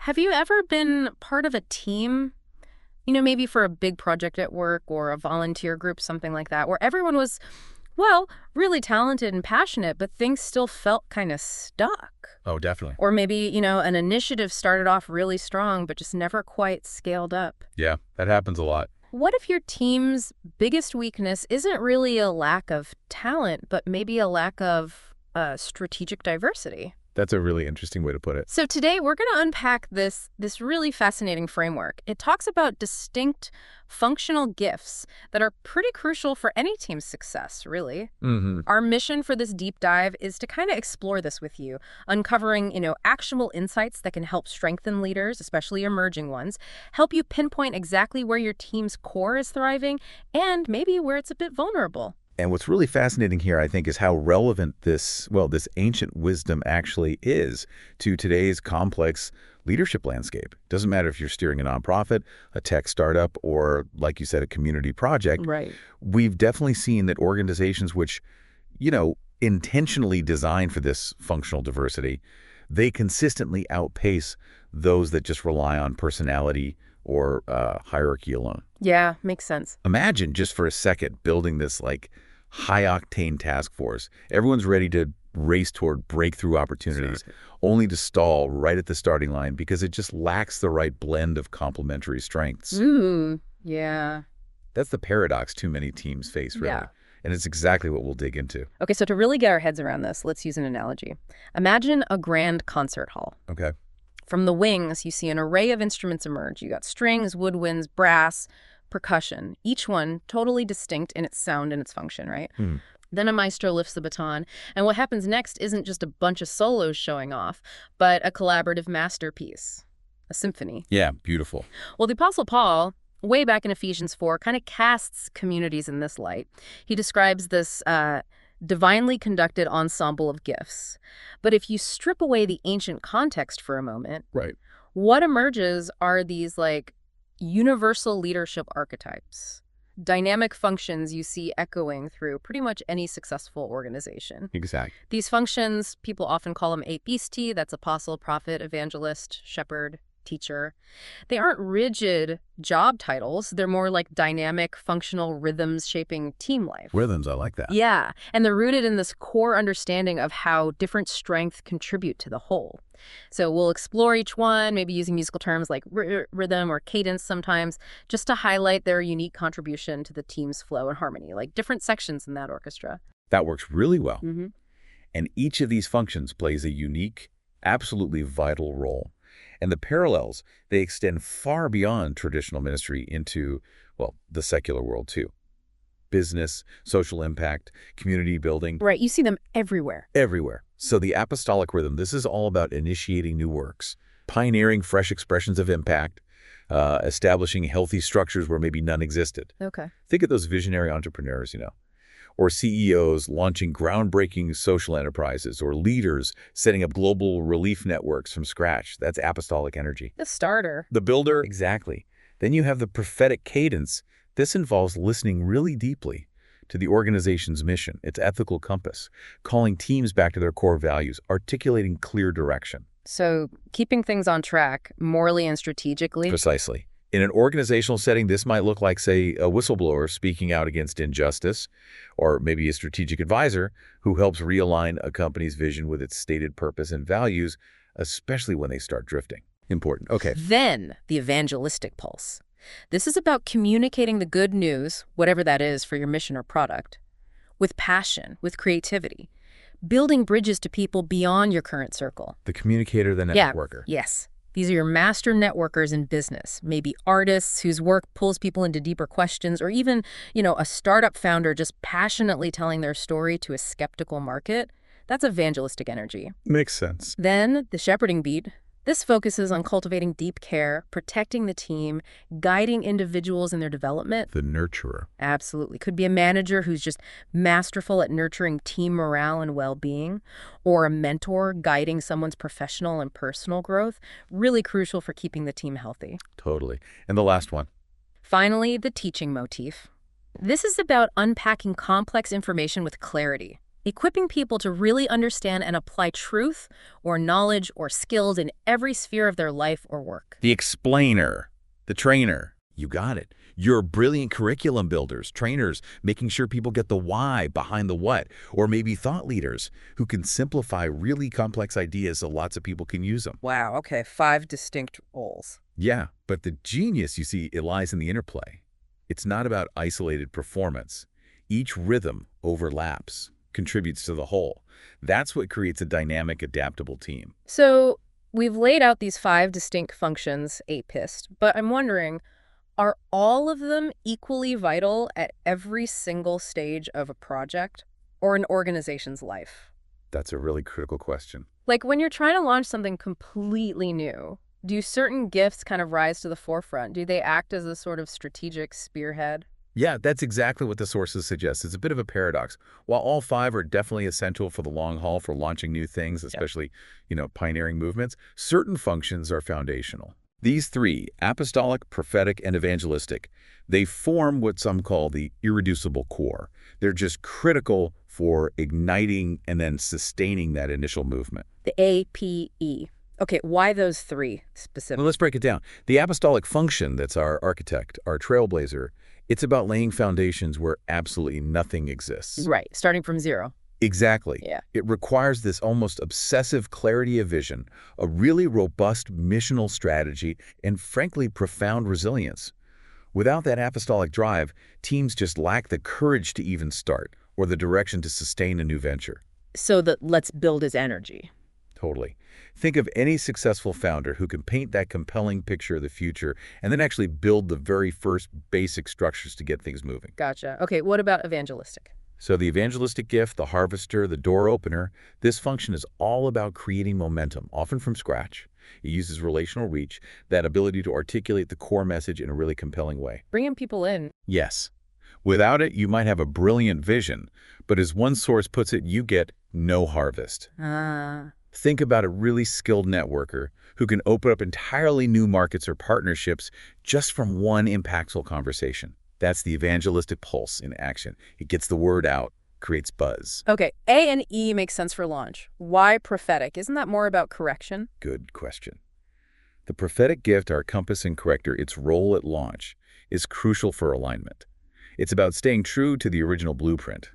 Have you ever been part of a team, maybe for a big project at work or a volunteer group, something like that, where everyone was, well, really talented and passionate, but things still felt kind of stuck? Oh, definitely. Or maybe, an initiative started off really strong, but just never quite scaled up. Yeah, that happens a lot. What if your team's biggest weakness isn't really a lack of talent, but maybe a lack of strategic diversity? That's a really interesting way to put it. So today we're going to unpack this really fascinating framework. It talks about distinct functional gifts that are pretty crucial for any team's success, really. Our mission for this deep dive is to kind of explore this with you, uncovering, actionable insights that can help strengthen leaders, especially emerging ones, help you pinpoint exactly where your team's core is thriving, and maybe where it's a bit vulnerable. And what's really fascinating here, I think, is how relevant this ancient wisdom actually is to today's complex leadership landscape. Doesn't matter if you're steering a nonprofit, a tech startup, or, like you said, a community project. Right. We've definitely seen that organizations which, intentionally design for this functional diversity, they consistently outpace those that just rely on personality or hierarchy alone. Yeah, makes sense. Imagine just for a second building this high-octane task force. Everyone's ready to race toward breakthrough opportunities, only to stall right at the starting line because it just lacks the right blend of complementary strengths. Yeah. That's the paradox too many teams face, really. Yeah. And it's exactly what we'll dig into. Okay, so to really get our heads around this, let's use an analogy. Imagine a grand concert hall. Okay. From the wings, you see an array of instruments emerge. You got strings, woodwinds, brass, percussion, each one totally distinct in its sound and its function, right? Then a maestro lifts the baton, and what happens next isn't just a bunch of solos showing off, but a collaborative masterpiece, a symphony. Yeah, beautiful. Well, the Apostle Paul, way back in Ephesians 4, kind of casts communities in this light. He describes this divinely conducted ensemble of gifts. But if you strip away the ancient context for a moment, Right. what emerges are these universal leadership archetypes, dynamic functions you see echoing through pretty much any successful organization. Exactly. These functions, people often call them APEST, that's apostle, prophet, evangelist, shepherd, teacher. They aren't rigid job titles. They're more like dynamic, functional rhythms shaping team life. Rhythms, I like that. Yeah, and they're rooted in this core understanding of how different strengths contribute to the whole. So we'll explore each one, maybe using musical terms like rhythm or cadence sometimes, just to highlight their unique contribution to the team's flow and harmony, like different sections in that orchestra. That works really well. And each of these functions plays a unique, absolutely vital role. And the parallels, they extend far beyond traditional ministry into, the secular world too. Business, social impact, community building. Right, you see them everywhere. Everywhere. So the apostolic rhythm, this is all about initiating new works, pioneering fresh expressions of impact, establishing healthy structures where maybe none existed. Okay. Think of those visionary entrepreneurs, or CEOs launching groundbreaking social enterprises, or leaders setting up global relief networks from scratch. That's apostolic energy. The starter. The builder, exactly. Then you have the prophetic cadence. This involves listening really deeply to the organization's mission, its ethical compass, calling teams back to their core values, articulating clear direction. So keeping things on track, morally and strategically. Precisely. In an organizational setting, this might look like, say, a whistleblower speaking out against injustice, or maybe a strategic advisor who helps realign a company's vision with its stated purpose and values, especially when they start drifting. Important. Okay. Then the evangelistic pulse. This is about communicating the good news, whatever that is for your mission or product, with passion, with creativity, building bridges to people beyond your current circle. The communicator, the networker. Yes. These are your master networkers in business, maybe artists whose work pulls people into deeper questions, or even, a startup founder just passionately telling their story to a skeptical market. That's evangelistic energy. Makes sense. Then the shepherding beat. This focuses on cultivating deep care, protecting the team, guiding individuals in their development. The nurturer. Absolutely. Could be a manager who's just masterful at nurturing team morale and well-being, or a mentor guiding someone's professional and personal growth. Really crucial for keeping the team healthy. Totally. And the last one. Finally, the teaching motif. This is about unpacking complex information with clarity. equipping people to really understand and apply truth or knowledge or skills in every sphere of their life or work. The explainer, the trainer. You got it. You're brilliant curriculum builders, trainers, making sure people get the why behind the what, or maybe thought leaders who can simplify really complex ideas so lots of people can use them. Wow, okay, 5 distinct roles. Yeah, but the genius, you see, it lies in the interplay. It's not about isolated performance. Each rhythm overlaps, contributes to the whole. That's what creates a dynamic, adaptable team. So we've laid out these 5 distinct functions, APEST, but I'm wondering, are all of them equally vital at every single stage of a project or an organization's life? That's a really critical question. Like when you're trying to launch something completely new, do certain gifts kind of rise to the forefront? Do they act as a sort of strategic spearhead? Yeah, that's exactly what the sources suggest. It's a bit of a paradox. While all 5 are definitely essential for the long haul for launching new things, especially, pioneering movements, certain functions are foundational. These 3, apostolic, prophetic, and evangelistic, they form what some call the irreducible core. They're just critical for igniting and then sustaining that initial movement. The APE. Okay, why those 3 specifically? Well, let's break it down. The apostolic function, that's our architect, our trailblazer, it's about laying foundations where absolutely nothing exists. Right, starting from zero. Exactly. Yeah. It requires this almost obsessive clarity of vision, a really robust missional strategy, and frankly, profound resilience. Without that apostolic drive, teams just lack the courage to even start or the direction to sustain a new venture. So the let's build is energy. Totally. Think of any successful founder who can paint that compelling picture of the future and then actually build the very first basic structures to get things moving. Gotcha. Okay, what about evangelistic? So the evangelistic gift, the harvester, the door opener, this function is all about creating momentum, often from scratch. It uses relational reach, that ability to articulate the core message in a really compelling way. Bringing people in. Yes. Without it, you might have a brilliant vision, but as one source puts it, you get no harvest. Think about a really skilled networker who can open up entirely new markets or partnerships just from one impactful conversation. That's the evangelistic pulse in action. It gets the word out, creates buzz. Okay, A and E makes sense for launch. Why prophetic? Isn't that more about correction? Good question. The prophetic gift, our compass and corrector, its role at launch, is crucial for alignment. It's about staying true to the original blueprint.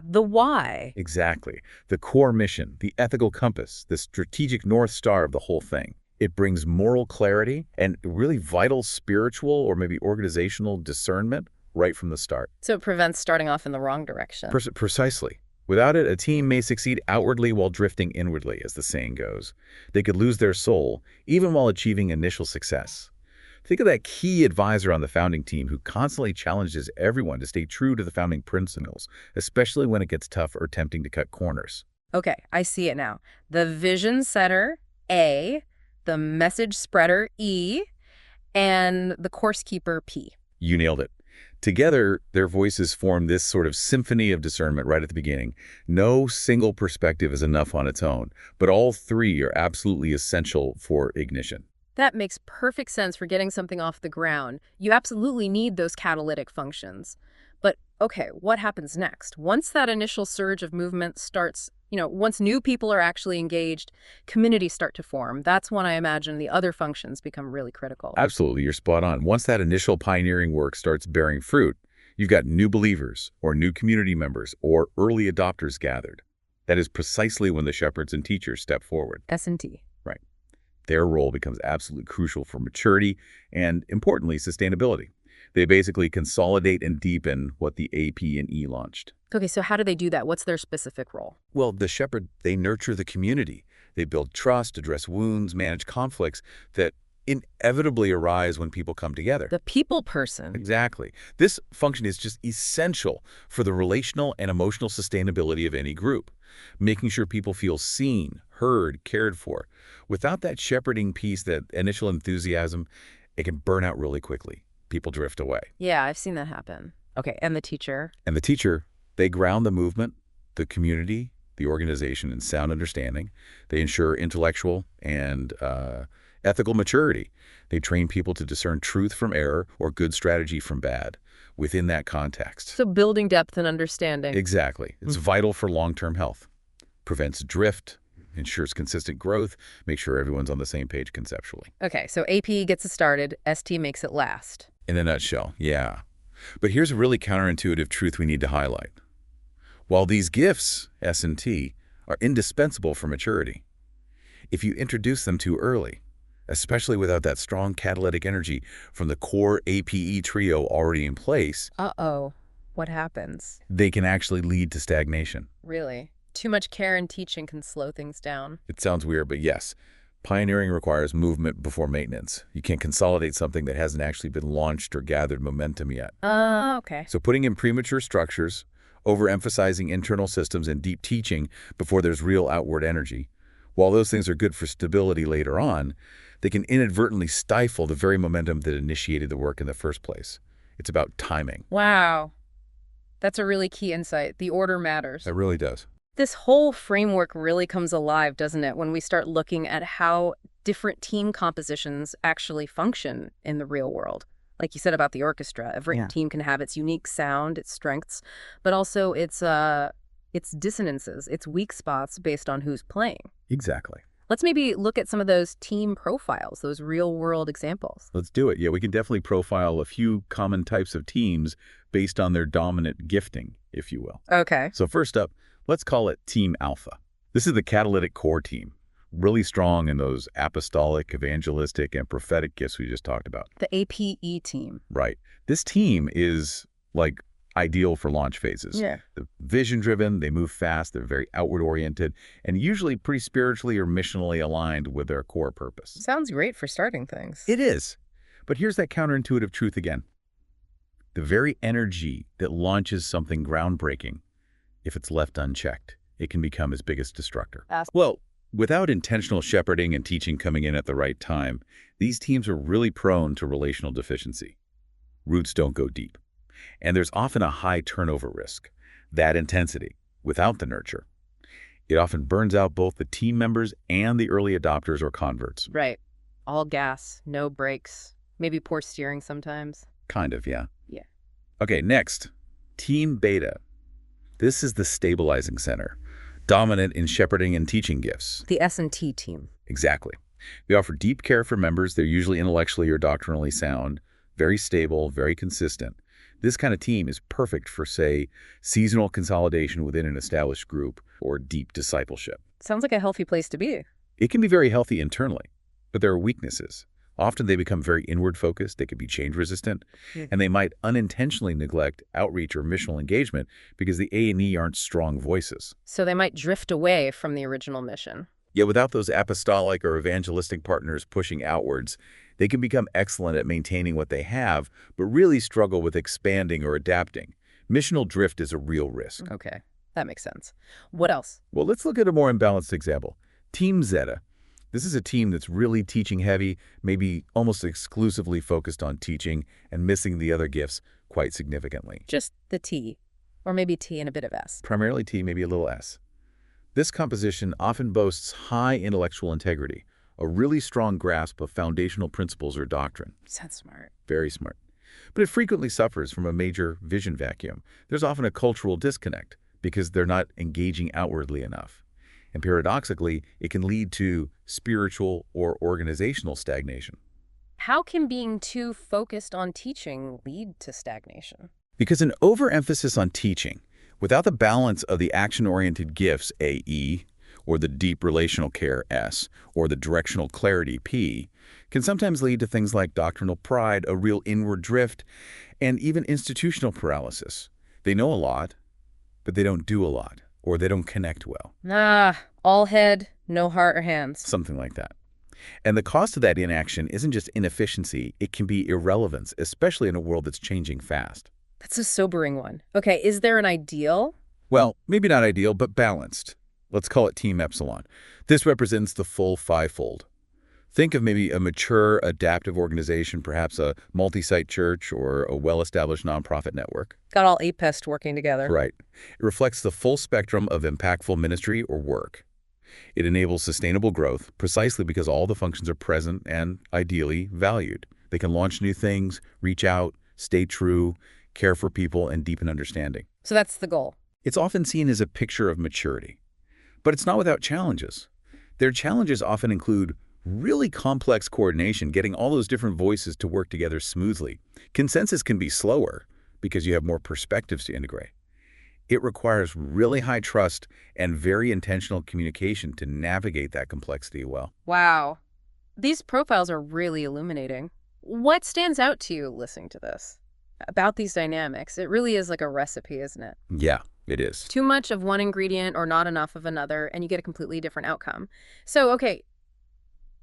The why. Exactly. The core mission, the ethical compass, the strategic North Star of the whole thing. It brings moral clarity and really vital spiritual or maybe organizational discernment right from the start. So it prevents starting off in the wrong direction. Precisely. Without it, a team may succeed outwardly while drifting inwardly, as the saying goes. They could lose their soul, even while achieving initial success. Think of that key advisor on the founding team who constantly challenges everyone to stay true to the founding principles, especially when it gets tough or tempting to cut corners. Okay, I see it now. The vision setter, A, the message spreader, E, and the course keeper, P. You nailed it. Together, their voices form this sort of symphony of discernment right at the beginning. No single perspective is enough on its own, but all 3 are absolutely essential for ignition. That makes perfect sense for getting something off the ground. You absolutely need those catalytic functions. But okay, what happens next? Once that initial surge of movement starts, once new people are actually engaged, communities start to form. That's when I imagine the other functions become really critical. Absolutely, you're spot on. Once that initial pioneering work starts bearing fruit, you've got new believers or new community members or early adopters gathered. That is precisely when the shepherds and teachers step forward. S&T. Right. Their role becomes absolutely crucial for maturity and, importantly, sustainability. They basically consolidate and deepen what the AP and E launched. Okay, so how do they do that? What's their specific role? Well, the shepherd, they nurture the community. They build trust, address wounds, manage conflicts that inevitably arise when people come together. The people person. Exactly. This function is just essential for the relational and emotional sustainability of any group, making sure people feel seen, heard, cared for. Without that shepherding piece, that initial enthusiasm, it can burn out really quickly. People drift away. Yeah, I've seen that happen. Okay, and the teacher? And the teacher, they ground the movement, the community, the organization in sound understanding. They ensure intellectual and Ethical maturity. They train people to discern truth from error or good strategy from bad within that context. So building depth and understanding. Exactly. It's vital for long-term health. Prevents drift, ensures consistent growth, makes sure everyone's on the same page conceptually. Okay, so AP gets it started, ST makes it last. In a nutshell, yeah. But here's a really counterintuitive truth we need to highlight. While these gifts, S and T, are indispensable for maturity, if you introduce them too early, especially without that strong catalytic energy from the core APE trio already in place, Uh-oh. What happens? they can actually lead to stagnation. Really? Too much care in teaching can slow things down. It sounds weird, but yes, pioneering requires movement before maintenance. You can't consolidate something that hasn't actually been launched or gathered momentum yet. Okay. So putting in premature structures, overemphasizing internal systems, and deep teaching before there's real outward energy, while those things are good for stability later on, they can inadvertently stifle the very momentum that initiated the work in the first place. It's about timing. Wow. That's a really key insight. The order matters. It really does. This whole framework really comes alive, doesn't it, when we start looking at how different team compositions actually function in the real world. Like you said about the orchestra, every team can have its unique sound, its strengths, but also its dissonances, its weak spots based on who's playing. Exactly. Let's maybe look at some of those team profiles, those real-world examples. Let's do it. Yeah, we can definitely profile a few common types of teams based on their dominant gifting, if you will. Okay. So first up, let's call it Team Alpha. This is the catalytic core team, really strong in those apostolic, evangelistic, and prophetic gifts we just talked about. The APE team. Right. This team is like ideal for launch phases. Yeah. They're vision-driven, they move fast, they're very outward-oriented, and usually pretty spiritually or missionally aligned with their core purpose. Sounds great for starting things. It is. But here's that counterintuitive truth again. The very energy that launches something groundbreaking, if it's left unchecked, it can become its biggest destructor. Well, without intentional shepherding and teaching coming in at the right time, these teams are really prone to relational deficiency. Roots don't go deep. And there's often a high turnover risk. That intensity, without the nurture, it often burns out both the team members and the early adopters or converts. Right. All gas, no brakes, maybe poor steering sometimes. Kind of, yeah. Yeah. Okay, next, Team Beta. This is the stabilizing center, dominant in shepherding and teaching gifts. The S&T team. Exactly. They offer deep care for members. They're usually intellectually or doctrinally sound, very stable, very consistent. This kind of team is perfect for, say, seasonal consolidation within an established group or deep discipleship. Sounds like a healthy place to be. It can be very healthy internally, but there are weaknesses. Often they become very inward-focused, they can be change-resistant, and they might unintentionally neglect outreach or missional engagement because the A&E aren't strong voices. So they might drift away from the original mission. Yet without those apostolic or evangelistic partners pushing outwards, they can become excellent at maintaining what they have, but really struggle with expanding or adapting. Missional drift is a real risk. Okay, that makes sense. What else? Well, let's look at a more imbalanced example. Team Zeta. This is a team that's really teaching heavy, maybe almost exclusively focused on teaching and missing the other gifts quite significantly. Just the T, or maybe T and a bit of S. Primarily T, maybe a little S. This composition often boasts high intellectual integrity, a really strong grasp of foundational principles or doctrine. Sounds smart. Very smart. But it frequently suffers from a major vision vacuum. There's often a cultural disconnect because they're not engaging outwardly enough. And paradoxically, it can lead to spiritual or organizational stagnation. How can being too focused on teaching lead to stagnation? Because an overemphasis on teaching, without the balance of the action-oriented gifts, AE, or the deep relational care, S, or the directional clarity, P, can sometimes lead to things like doctrinal pride, a real inward drift, and even institutional paralysis. They know a lot, but they don't do a lot, or they don't connect well. All head, no heart or hands. Something like that. And the cost of that inaction isn't just inefficiency, it can be irrelevance, especially in a world that's changing fast. That's a sobering one. Okay, is there an ideal? Well, maybe not ideal, but balanced. Let's call it Team Epsilon. This represents the full fivefold. Think of maybe a mature, adaptive organization, perhaps a multi-site church or a well-established nonprofit network. Got all APEST working together. Right. It reflects the full spectrum of impactful ministry or work. It enables sustainable growth precisely because all the functions are present and ideally valued. They can launch new things, reach out, stay true, care for people, and deepen understanding. So that's the goal. It's often seen as a picture of maturity. But it's not without challenges. Their challenges often include really complex coordination, getting all those different voices to work together smoothly. Consensus can be slower because you have more perspectives to integrate. It requires really high trust and very intentional communication to navigate that complexity well. Wow. These profiles are really illuminating. What stands out to you listening to this about these dynamics? It really is like a recipe, isn't it? Yeah, it is. Too much of one ingredient or not enough of another, and you get a completely different outcome. So, okay,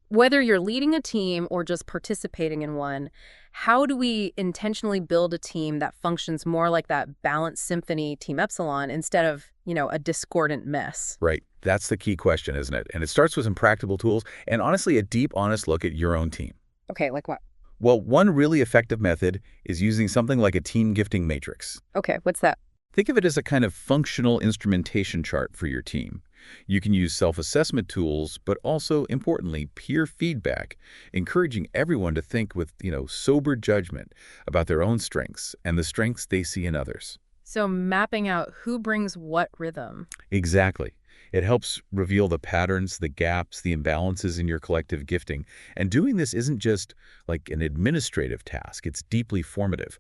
whether you're leading a team or just participating in one, how do we intentionally build a team that functions more like that balanced symphony, Team Epsilon, instead of, a discordant mess? Right. That's the key question, isn't it? And it starts with some practical tools and honestly a deep, honest look at your own team. Okay, like what? Well, one really effective method is using something like a team gifting matrix. Okay, what's that? Think of it as a kind of functional instrumentation chart for your team. You can use self-assessment tools, but also, importantly, peer feedback, encouraging everyone to think with, sober judgment about their own strengths and the strengths they see in others. So mapping out who brings what rhythm. Exactly. It helps reveal the patterns, the gaps, the imbalances in your collective gifting. And doing this isn't just like an administrative task. It's deeply formative.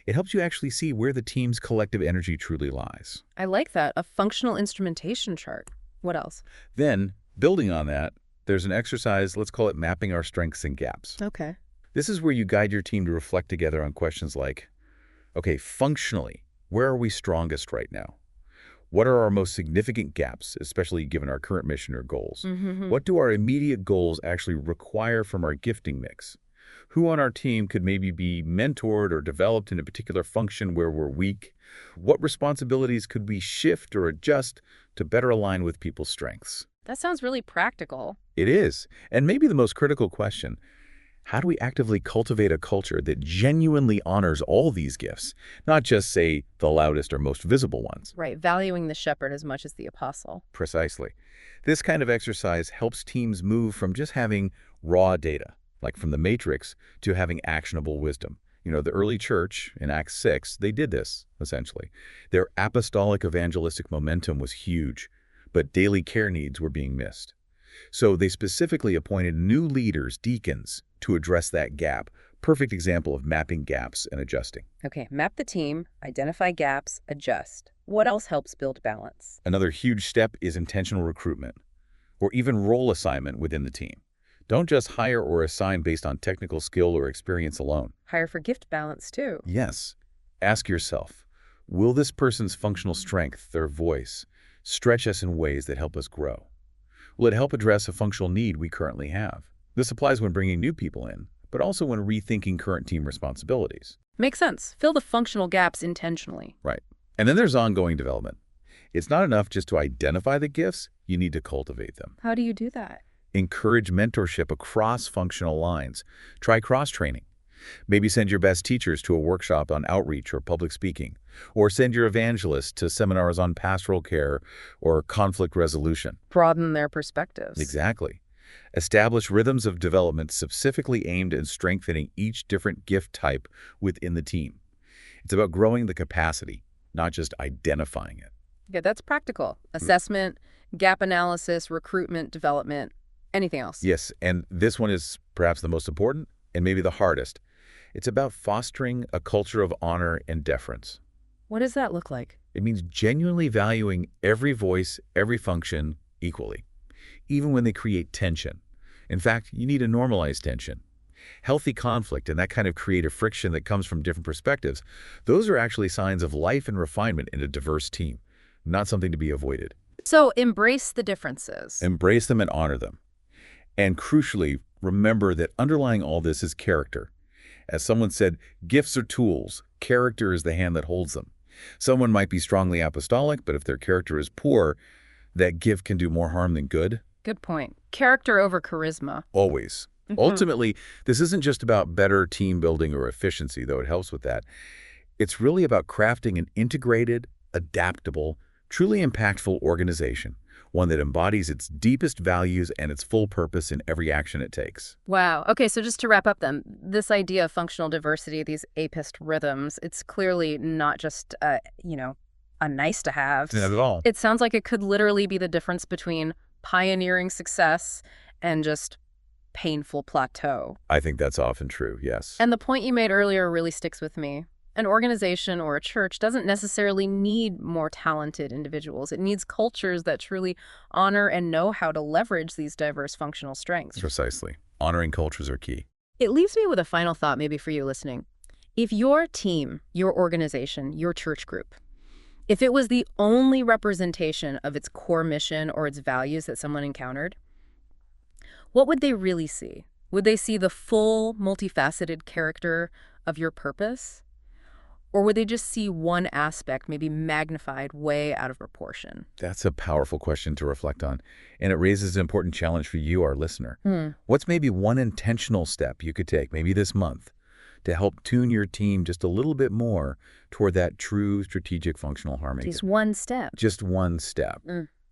It helps you actually see where the team's collective energy truly lies. I like that. A functional instrumentation chart. What else? Then, building on that, there's an exercise, let's call it mapping our strengths and gaps. Okay. This is where you guide your team to reflect together on questions like, okay, functionally, where are we strongest right now? What are our most significant gaps, especially given our current mission or goals? What do our immediate goals actually require from our gifting mix? Who on our team could maybe be mentored or developed in a particular function where we're weak? What responsibilities could we shift or adjust to better align with people's strengths? That sounds really practical. It is. And maybe the most critical question, how do we actively cultivate a culture that genuinely honors all these gifts, not just, say, the loudest or most visible ones? Right, valuing the shepherd as much as the apostle. Precisely. This kind of exercise helps teams move from just having raw data, like from the matrix, to having actionable wisdom. The early church in Acts 6, they did this, essentially. Their apostolic evangelistic momentum was huge, but daily care needs were being missed. So they specifically appointed new leaders, deacons, to address that gap. Perfect example of mapping gaps and adjusting. Okay, map the team, identify gaps, adjust. What else helps build balance? Another huge step is intentional recruitment, or even role assignment within the team. Don't just hire or assign based on technical skill or experience alone. Hire for gift balance, too. Yes. Ask yourself, will this person's functional strength, their voice, stretch us in ways that help us grow? Will it help address a functional need we currently have? This applies when bringing new people in, but also when rethinking current team responsibilities. Makes sense. Fill the functional gaps intentionally. Right. And then there's ongoing development. It's not enough just to identify the gifts, you need to cultivate them. How do you do that? Encourage mentorship across functional lines. Try cross-training. Maybe send your best teachers to a workshop on outreach or public speaking, or send your evangelists to seminars on pastoral care or conflict resolution. Broaden their perspectives. Exactly. Establish rhythms of development specifically aimed at strengthening each different gift type within the team. It's about growing the capacity, not just identifying it. Yeah, that's practical. Assessment, gap analysis, recruitment, development, anything else? Yes, and this one is perhaps the most important and maybe the hardest. It's about fostering a culture of honor and deference. What does that look like? It means genuinely valuing every voice, every function equally, even when they create tension. In fact, you need to normalize tension. Healthy conflict and that kind of creative friction that comes from different perspectives, those are actually signs of life and refinement in a diverse team, not something to be avoided. So embrace the differences. Embrace them and honor them. And crucially, remember that underlying all this is character. As someone said, gifts are tools. Character is the hand that holds them. Someone might be strongly apostolic, but if their character is poor, that gift can do more harm than good. Good point. Character over charisma. Always. Ultimately, this isn't just about better team building or efficiency, though it helps with that. It's really about crafting an integrated, adaptable, truly impactful organization, one that embodies its deepest values and its full purpose in every action it takes. Wow. Okay, so just to wrap up then, this idea of functional diversity, these APEST rhythms, it's clearly not just, a nice to have. Not at all. It sounds like it could literally be the difference between pioneering success and just painful plateau. I think that's often true, yes. And the point you made earlier really sticks with me. An organization or a church doesn't necessarily need more talented individuals. It needs cultures that truly honor and know how to leverage these diverse functional strengths. Precisely. Honoring cultures are key. It leaves me with a final thought maybe for you listening. If your team, your organization, your church group, if it was the only representation of its core mission or its values that someone encountered, what would they really see? Would they see the full, multifaceted character of your purpose? Or would they just see one aspect, maybe magnified way out of proportion? That's a powerful question to reflect on, and it raises an important challenge for you, our listener. What's maybe one intentional step you could take, maybe this month, to help tune your team just a little bit more toward that true strategic functional harmony? Just one step. Just one step.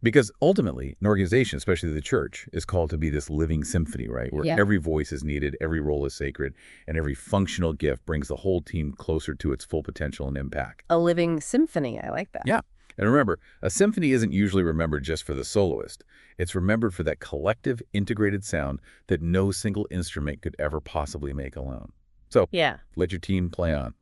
Because ultimately, an organization, especially the church, is called to be this living symphony, right? Where every voice is needed, every role is sacred, and every functional gift brings the whole team closer to its full potential and impact. A living symphony. I like that. Yeah. And remember, a symphony isn't usually remembered just for the soloist. It's remembered for that collective, integrated sound that no single instrument could ever possibly make alone. So let your team play on.